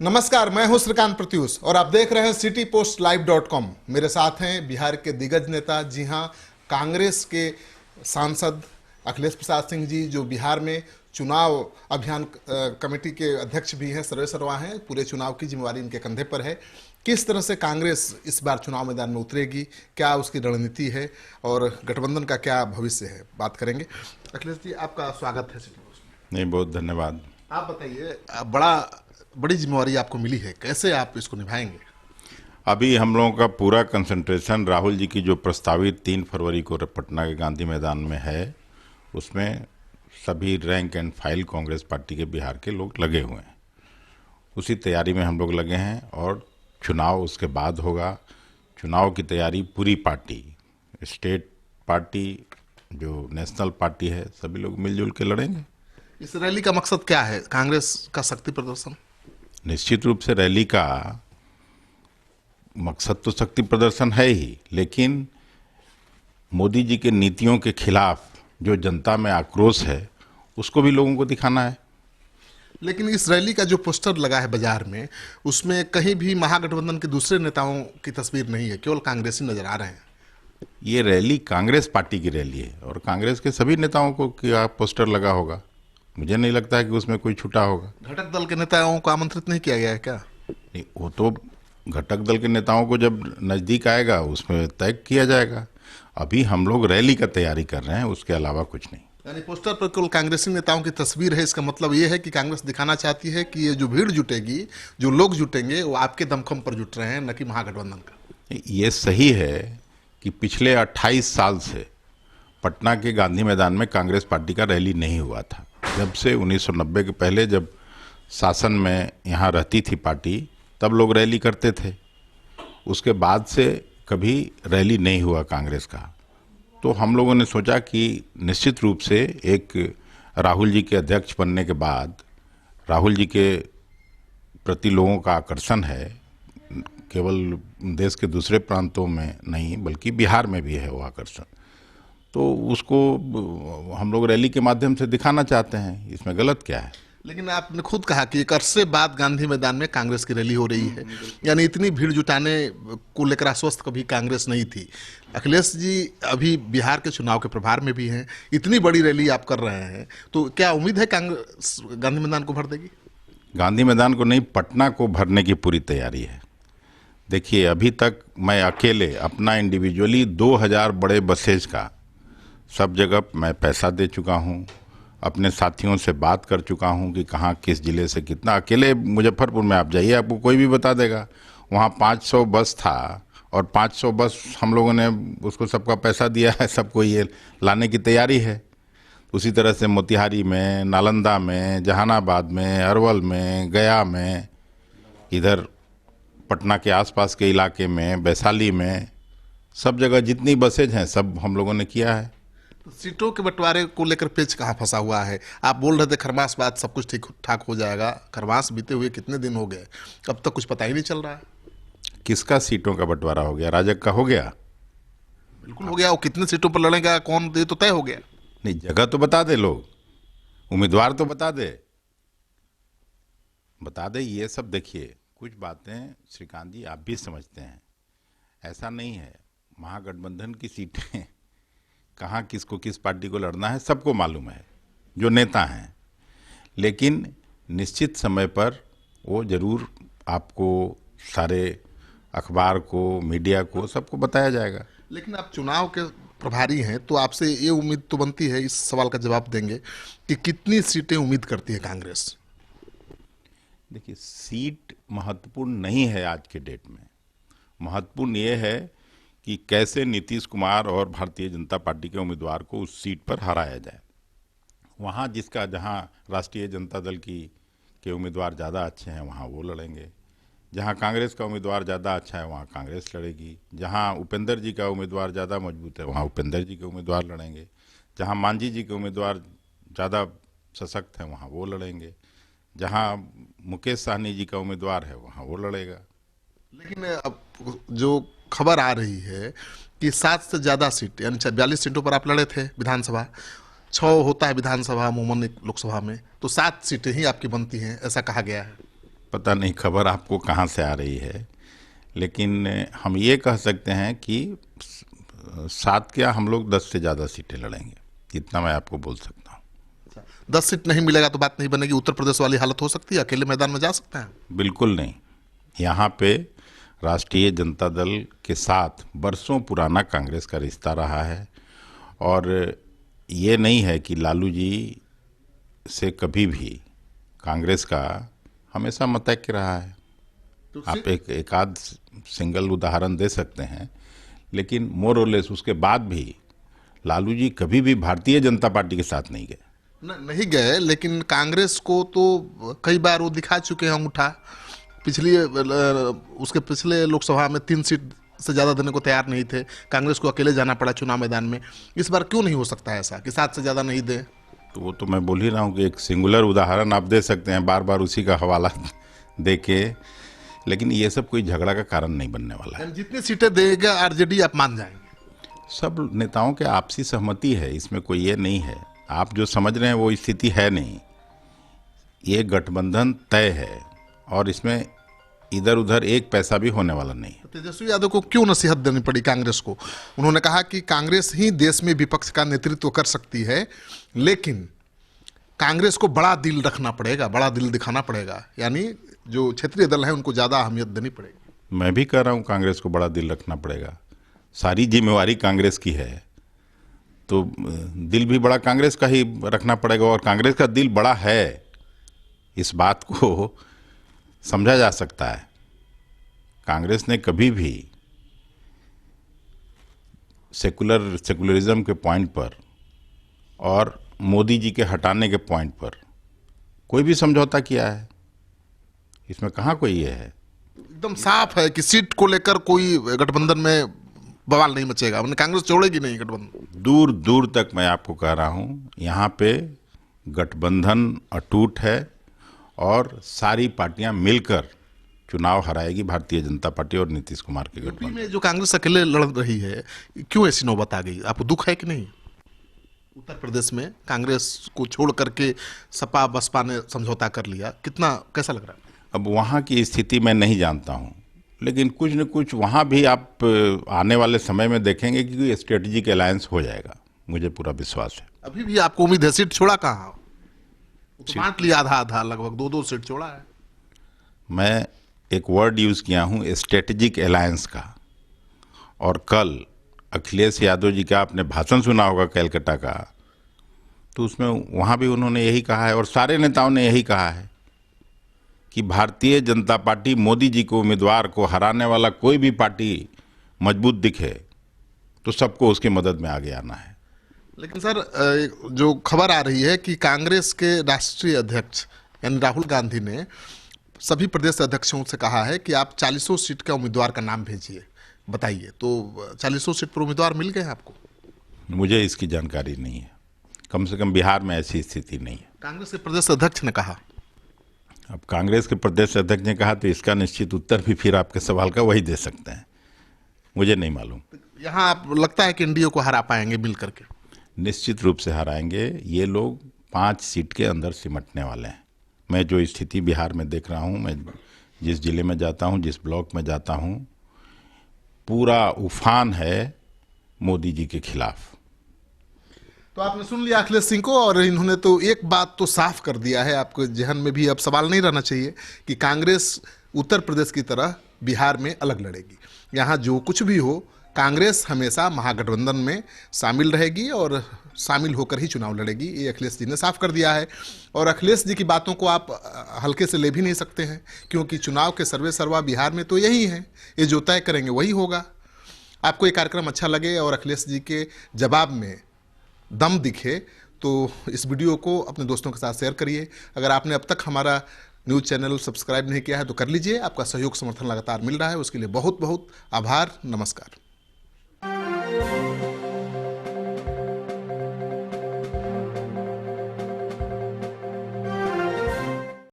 नमस्कार, मैं हूं श्रीकांत प्रत्यूष और आप देख रहे हैं citypostlive.com। मेरे साथ हैं बिहार के दिग्गज नेता, जी हां, कांग्रेस के सांसद अखिलेश प्रसाद सिंह जी, जो बिहार में चुनाव अभियान कमेटी के अध्यक्ष भी हैं, सर्वेसर्वा हैं। पूरे चुनाव की जिम्मेवारी इनके कंधे पर है। किस तरह से कांग्रेस इस बार चुनाव मैदान में उतरेगी, क्या उसकी रणनीति है और गठबंधन का क्या भविष्य है, बात करेंगे। अखिलेश जी, आपका स्वागत है सिटी पोस्ट में। नहीं, बहुत धन्यवाद। आप बताइए, बड़ी जिम्मेवारी आपको मिली है, कैसे आप इसको निभाएंगे? अभी हम लोगों का पूरा कंसंट्रेशन राहुल जी की जो प्रस्तावित 3 फरवरी को पटना के गांधी मैदान में है, उसमें सभी rank and file Congress party के बिहार के लोग लगे हुए हैं। उसी तैयारी में हम लोग लगे हैं और चुनाव उसके बाद होगा। चुनाव की तैयारी पूरी पार्टी, स्टेट पार्टी, जो नेशनल पार्टी है, सभी लोग मिलजुल के लड़ेंगे। इस रैली का मकसद क्या है? कांग्रेस का शक्ति प्रदर्शन? निश्चित रूप से रैली का मकसद तो शक्ति प्रदर्शन है ही, लेकिन मोदी जी के नीतियों के खिलाफ जो जनता में आक्रोश है, उसको भी लोगों को दिखाना है। लेकिन इस रैली का जो पोस्टर लगा है बाजार में, उसमें कहीं भी महागठबंधन के दूसरे नेताओं की तस्वीर नहीं है, केवल कांग्रेसी नजर आ रहे हैं। ये रैली कांग्रेस पार्टी की रैली है और कांग्रेस के सभी नेताओं को क्या पोस्टर लगा होगा। मुझे नहीं लगता है कि उसमें कोई छूटा होगा। घटक दल के नेताओं को आमंत्रित नहीं किया गया है क्या? नहीं, वो तो घटक दल के नेताओं को जब नज़दीक आएगा उसमें तय किया जाएगा। अभी हम लोग रैली का तैयारी कर रहे हैं, उसके अलावा कुछ नहीं। यानी पोस्टर पर केवल कांग्रेसी नेताओं की तस्वीर है, इसका मतलब ये है कि कांग्रेस दिखाना चाहती है कि ये जो भीड़ जुटेगी, जो लोग जुटेंगे, वो आपके दमखम पर जुट रहे हैं, न कि महागठबंधन का। ये सही है कि पिछले 28 साल से पटना के गांधी मैदान में कांग्रेस पार्टी का रैली नहीं हुआ था। जब से 1990 के पहले जब शासन में यहाँ रहती थी पार्टी, तब लोग रैली करते थे। उसके बाद से कभी रैली नहीं हुआ कांग्रेस का। तो हम लोगों ने सोचा कि निश्चित रूप से एक राहुल जी के अध्यक्ष बनने के बाद राहुल जी के प्रति लोगों का आकर्षण है, केवल देश के दूसरे प्रांतों में नहीं बल्कि बिहार में भी है वो आकर्षण। तो उसको हम लोग रैली के माध्यम से दिखाना चाहते हैं, इसमें गलत क्या है? लेकिन आपने खुद कहा कि एक अरसे बाद गांधी मैदान में कांग्रेस की रैली हो रही है, यानी इतनी भीड़ जुटाने को लेकर आश्वस्त कभी कांग्रेस नहीं थी। अखिलेश जी अभी बिहार के चुनाव के प्रभार में भी हैं, इतनी बड़ी रैली आप कर रहे हैं, तो क्या उम्मीद है कांग्रेस गांधी मैदान को भर देगी? गांधी मैदान को नहीं, पटना को भरने की पूरी तैयारी है। देखिए, अभी तक मैं अकेले अपना इंडिविजुअली 2000 बड़े बसेज का सब जगह मैं पैसा दे चुका हूँ। अपने साथियों से बात कर चुका हूँ कि कहाँ किस ज़िले से कितना। अकेले मुजफ्फरपुर में आप जाइए, आपको कोई भी बता देगा। वहाँ 500 बस था और 500 बस हम लोगों ने उसको सबका पैसा दिया है, सबको ये लाने की तैयारी है। उसी तरह से मोतिहारी में, नालंदा में, जहानाबाद में, अरवल में, गया में, इधर पटना के आसपास के इलाके में, वैशाली में, सब जगह जितनी बसेज हैं सब हम लोगों ने किया है। तो सीटों के बंटवारे को लेकर पेच कहाँ फंसा हुआ है? आप बोल रहे थे खरमास बाद सब कुछ ठीक ठाक हो जाएगा। खरमास बीते हुए कितने दिन हो गए, अब तक कुछ पता ही नहीं चल रहा है। किसका सीटों का बंटवारा हो गया? राजग का हो गया? बिल्कुल हो गया। वो कितने सीटों पर लड़ेगा, कौन दे, तो तय हो गया। नहीं, जगह तो बता दे, लोग उम्मीदवार तो बता दे, ये सब। देखिए, कुछ बातें श्रीकांत जी आप भी समझते हैं, ऐसा नहीं है। महागठबंधन की सीटें कहाँ किसको किस पार्टी को लड़ना है सबको मालूम है, जो नेता हैं। लेकिन निश्चित समय पर वो जरूर आपको, सारे अखबार को, मीडिया को, सबको बताया जाएगा। लेकिन आप चुनाव के प्रभारी हैं, तो आपसे ये उम्मीद तो बनती है, इस सवाल का जवाब देंगे कि कितनी सीटें उम्मीद करती है कांग्रेस? देखिए, सीट महत्वपूर्ण नहीं है आज के डेट में। महत्वपूर्ण ये है कि कैसे नीतीश कुमार और भारतीय जनता पार्टी के उम्मीदवार को उस सीट पर हराया जाए। वहाँ जहाँ राष्ट्रीय जनता दल के उम्मीदवार ज़्यादा अच्छे हैं वहाँ वो लड़ेंगे। जहाँ कांग्रेस का उम्मीदवार ज़्यादा अच्छा है वहाँ कांग्रेस लड़ेगी। जहाँ उपेंद्र जी का उम्मीदवार ज़्यादा मजबूत है वहाँ उपेंद्र जी के उम्मीदवार लड़ेंगे। जहाँ मांझी जी के उम्मीदवार ज़्यादा सशक्त हैं वहाँ वो लड़ेंगे। जहाँ मुकेश सहनी जी का उम्मीदवार है वहाँ वो लड़ेगा। लेकिन अब जो खबर आ रही है कि 7 से ज़्यादा सीट, यानी 42 सीटों पर आप लड़े थे विधानसभा, 6 होता है विधानसभा अमूमन लोकसभा में, तो 7 सीटें ही आपकी बनती हैं, ऐसा कहा गया है। पता नहीं खबर आपको कहाँ से आ रही है, लेकिन हम ये कह सकते हैं कि 7 क्या हम लोग 10 से ज़्यादा सीटें लड़ेंगे, इतना मैं आपको बोल सकता हूँ। 10 सीट नहीं मिलेगा तो बात नहीं बनेगी, उत्तर प्रदेश वाली हालत हो सकती है, अकेले मैदान में जा सकते हैं? बिल्कुल नहीं। यहाँ पे राष्ट्रीय जनता दल के साथ बरसों पुराना कांग्रेस का रिश्ता रहा है, और ये नहीं है कि लालू जी से कभी भी कांग्रेस का हमेशा मतैक्य रहा है। आप एक आध सिंगल उदाहरण दे सकते हैं, लेकिन मोर और लेस उसके बाद भी लालू जी कभी भी भारतीय जनता पार्टी के साथ नहीं गए। नहीं गए, लेकिन कांग्रेस को तो कई बार वो दिखा चुके हैं अंगूठा। उसके पिछले लोकसभा में 3 सीट से ज़्यादा देने को तैयार नहीं थे, कांग्रेस को अकेले जाना पड़ा चुनाव मैदान में। इस बार क्यों नहीं हो सकता है ऐसा कि 7 से ज़्यादा नहीं दे? तो वो तो मैं बोल ही रहा हूँ कि एक सिंगुलर उदाहरण आप दे सकते हैं बार बार उसी का हवाला दे के, लेकिन ये सब कोई झगड़ा का कारण नहीं बनने वाला है। जितनी सीटें देगा आरजेडी आप मान जाएंगे? सब नेताओं के आपसी सहमति है, इसमें कोई ये नहीं है। आप जो समझ रहे हैं वो स्थिति है नहीं, ये गठबंधन तय है और इसमें इधर उधर एक पैसा भी होने वाला नहीं है। तेजस्वी यादव को क्यों नसीहत देनी पड़ी कांग्रेस को? उन्होंने कहा कि कांग्रेस ही देश में विपक्ष का नेतृत्व कर सकती है, लेकिन कांग्रेस को बड़ा दिल रखना पड़ेगा, बड़ा दिल दिखाना पड़ेगा, यानी जो क्षेत्रीय दल है उनको ज़्यादा अहमियत देनी पड़ेगी। मैं भी कह रहा हूँ कांग्रेस को बड़ा दिल रखना पड़ेगा, सारी जिम्मेवारी कांग्रेस की है, तो दिल भी बड़ा कांग्रेस का ही रखना पड़ेगा। और कांग्रेस का दिल बड़ा है, इस बात को समझा जा सकता है। कांग्रेस ने कभी भी सेकुलरिज्म के पॉइंट पर और मोदी जी के हटाने के पॉइंट पर कोई भी समझौता किया है? इसमें कहाँ कोई ये है? एकदम साफ है कि सीट को लेकर कोई गठबंधन में बवाल नहीं मचेगा, उन्हें कांग्रेस छोड़ेगी नहीं गठबंधन। दूर दूर तक मैं आपको कह रहा हूँ, यहाँ पे गठबंधन अटूट है और सारी पार्टियां मिलकर चुनाव हराएगी भारतीय जनता पार्टी और नीतीश कुमार के यूपी गठबंधन। में जो कांग्रेस अकेले लड़ रही है, क्यों ऐसी नौबत आ गई? आपको दुख है कि नहीं? उत्तर प्रदेश में कांग्रेस को छोड़ करके सपा बसपा ने समझौता कर लिया, कितना कैसा लग रहा है? अब वहाँ की स्थिति मैं नहीं जानता हूँ, लेकिन कुछ न कुछ वहाँ भी आप आने वाले समय में देखेंगे कि स्ट्रेटेजिक अलायंस हो जाएगा, मुझे पूरा विश्वास है। अभी भी आपको उम्मीद है? सीट छोड़ा कहाँ? तो बांट लिया आधा आधा, लगभग 2-2 सीट छोड़ा है। मैं एक वर्ड यूज़ किया हूँ स्ट्रेटेजिक अलायंस का, और कल अखिलेश यादव जी का आपने भाषण सुना होगा कैलकाटा का, तो उसमें वहाँ भी उन्होंने यही कहा है और सारे नेताओं ने यही कहा है कि भारतीय जनता पार्टी मोदी जी को उम्मीदवार को हराने वाला कोई भी पार्टी मजबूत दिखे तो सबको उसकी मदद में आगे आना है। लेकिन सर, जो खबर आ रही है कि कांग्रेस के राष्ट्रीय अध्यक्ष यानी राहुल गांधी ने सभी प्रदेश अध्यक्षों से कहा है कि आप 40 सीट का उम्मीदवार का नाम भेजिए, बताइए। तो 40 सीट पर उम्मीदवार मिल गए हैं आपको? मुझे इसकी जानकारी नहीं है, कम से कम बिहार में ऐसी स्थिति नहीं है। कांग्रेस के प्रदेश अध्यक्ष ने कहा। अब कांग्रेस के प्रदेश अध्यक्ष ने कहा तो इसका निश्चित उत्तर भी फिर आपके सवाल का वही दे सकते हैं, मुझे नहीं मालूम। यहाँ आप लगता है कि एनडीए को हरा पाएंगे मिल करके? निश्चित रूप से हराएंगे। ये लोग 5 सीट के अंदर सिमटने वाले हैं। मैं जो स्थिति बिहार में देख रहा हूँ, मैं जिस जिले में जाता हूँ, जिस ब्लॉक में जाता हूँ, पूरा उफान है मोदी जी के खिलाफ। तो आपने सुन लिया अखिलेश सिंह को, और इन्होंने तो एक बात तो साफ कर दिया है, आपके जहन में भी अब सवाल नहीं रहना चाहिए कि कांग्रेस उत्तर प्रदेश की तरह बिहार में अलग लड़ेगी। यहाँ जो कुछ भी हो, कांग्रेस हमेशा महागठबंधन में शामिल रहेगी और शामिल होकर ही चुनाव लड़ेगी, ये अखिलेश जी ने साफ कर दिया है। और अखिलेश जी की बातों को आप हल्के से ले भी नहीं सकते हैं, क्योंकि चुनाव के सर्वे सर्वा बिहार में तो यही है, ये जो तय करेंगे वही होगा। आपको ये कार्यक्रम अच्छा लगे और अखिलेश जी के जवाब में दम दिखे तो इस वीडियो को अपने दोस्तों के साथ शेयर करिए। अगर आपने अब तक हमारा न्यूज़ चैनल सब्सक्राइब नहीं किया है तो कर लीजिए। आपका सहयोग समर्थन लगातार मिल रहा है, उसके लिए बहुत बहुत आभार। नमस्कार।